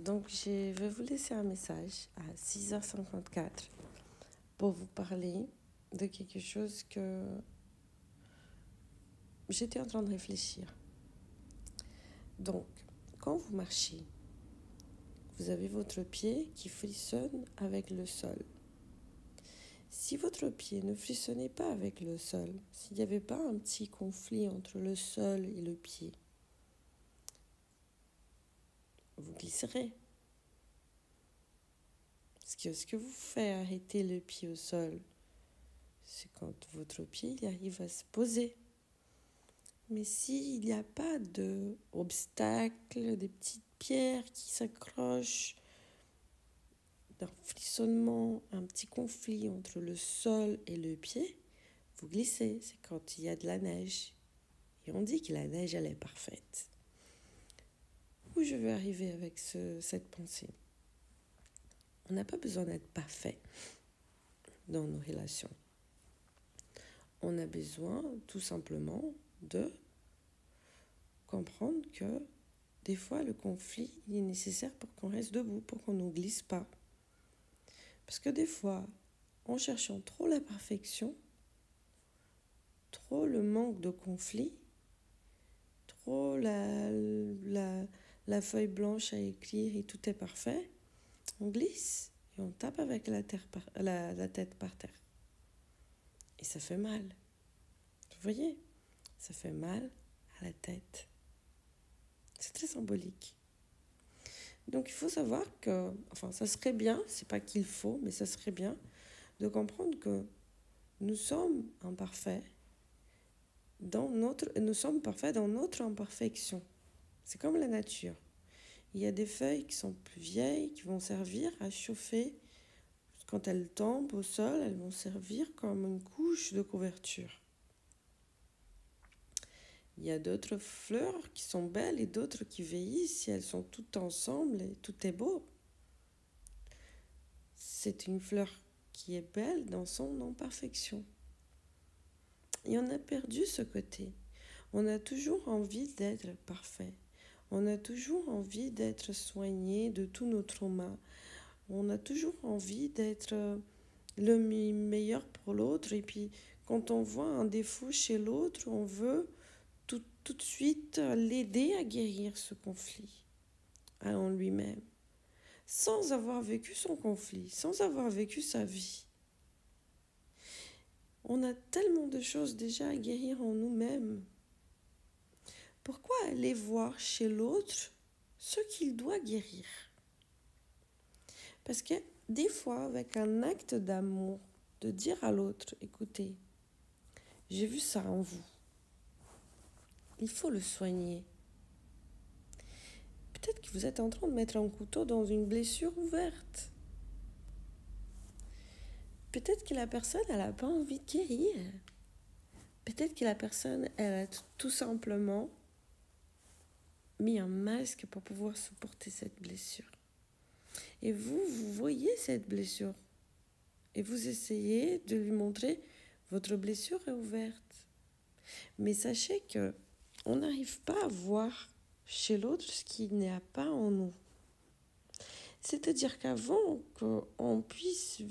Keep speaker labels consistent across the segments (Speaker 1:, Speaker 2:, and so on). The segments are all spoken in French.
Speaker 1: Donc, je vais vous laisser un message à 6h54 pour vous parler de quelque chose que j'étais en train de réfléchir. Donc, quand vous marchez, vous avez votre pied qui frissonne avec le sol. Si votre pied ne frissonnait pas avec le sol, s'il n'y avait pas un petit conflit entre le sol et le pied, vous glisserez. Parce que ce que vous fait arrêter le pied au sol, c'est quand votre pied il arrive à se poser. Mais s'il n'y a pas d'obstacles, des petites pierres qui s'accrochent, d'un frissonnement, un petit conflit entre le sol et le pied, vous glissez. C'est quand il y a de la neige. Et on dit que la neige, elle est parfaite. Où je veux arriver avec cette pensée? On n'a pas besoin d'être parfait dans nos relations. On a besoin tout simplement de comprendre que des fois le conflit il est nécessaire pour qu'on reste debout, pour qu'on ne glisse pas. Parce que des fois, en cherchant trop la perfection, trop le manque de conflit, trop la feuille blanche à écrire et tout est parfait, on glisse et on tape avec la tête par terre. Et ça fait mal. Vous voyez, ça fait mal à la tête. C'est très symbolique. Donc il faut savoir que, ça serait bien, c'est pas qu'il faut, mais ça serait bien de comprendre que nous sommes imparfaits nous sommes parfaits dans notre imperfection. C'est comme la nature. Il y a des feuilles qui sont plus vieilles, qui vont servir à chauffer. Quand elles tombent au sol, elles vont servir comme une couche de couverture. Il y a d'autres fleurs qui sont belles et d'autres qui vieillissent et elles sont toutes ensemble et tout est beau. C'est une fleur qui est belle dans son imperfection. Et on a perdu ce côté. On a toujours envie d'être parfait. On a toujours envie d'être soigné de tous nos traumas. On a toujours envie d'être le meilleur pour l'autre. Et puis, quand on voit un défaut chez l'autre, on veut tout de suite l'aider à guérir ce conflit en lui-même, sans avoir vécu son conflit, sans avoir vécu sa vie. On a tellement de choses déjà à guérir en nous-mêmes. Pourquoi aller voir chez l'autre ce qu'il doit guérir? Parce que des fois, avec un acte d'amour, de dire à l'autre, écoutez, j'ai vu ça en vous. Il faut le soigner. Peut-être que vous êtes en train de mettre un couteau dans une blessure ouverte. Peut-être que la personne, elle n'a pas envie de guérir. Peut-être que la personne, elle a tout simplement mis un masque pour pouvoir supporter cette blessure. Et vous voyez cette blessure. Et vous essayez de lui montrer, votre blessure est ouverte. Mais sachez que on n'arrive pas à voir chez l'autre ce qu'il n'y a pas en nous. C'est-à-dire qu'avant qu'on puisse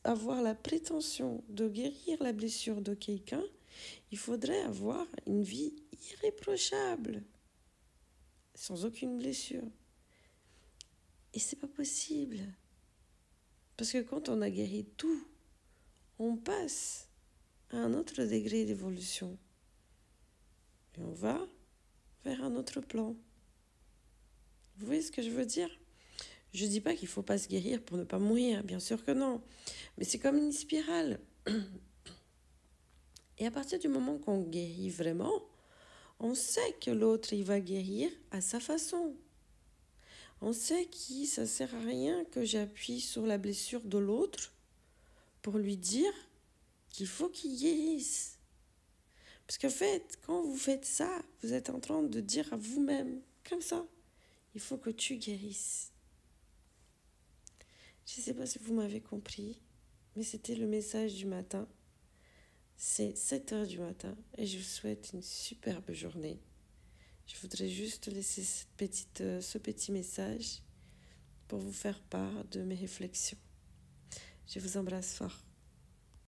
Speaker 1: avoir la prétention de guérir la blessure de quelqu'un, il faudrait avoir une vie irréprochable, sans aucune blessure. Et c'est pas possible. Parce que quand on a guéri tout, on passe à un autre degré d'évolution. Et on va vers un autre plan. Vous voyez ce que je veux dire? Je ne dis pas qu'il ne faut pas se guérir pour ne pas mourir, bien sûr que non. Mais c'est comme une spirale. Et à partir du moment qu'on guérit vraiment, on sait que l'autre, il va guérir à sa façon. On sait que ça ne sert à rien que j'appuie sur la blessure de l'autre pour lui dire qu'il faut qu'il guérisse. Parce qu'en fait, quand vous faites ça, vous êtes en train de dire à vous-même, comme ça, il faut que tu guérisses. Je ne sais pas si vous m'avez compris, mais c'était le message du matin. C'est 7h du matin et je vous souhaite une superbe journée. Je voudrais juste laisser ce petit message. pour vous faire part de mes réflexions. Je vous embrasse fort.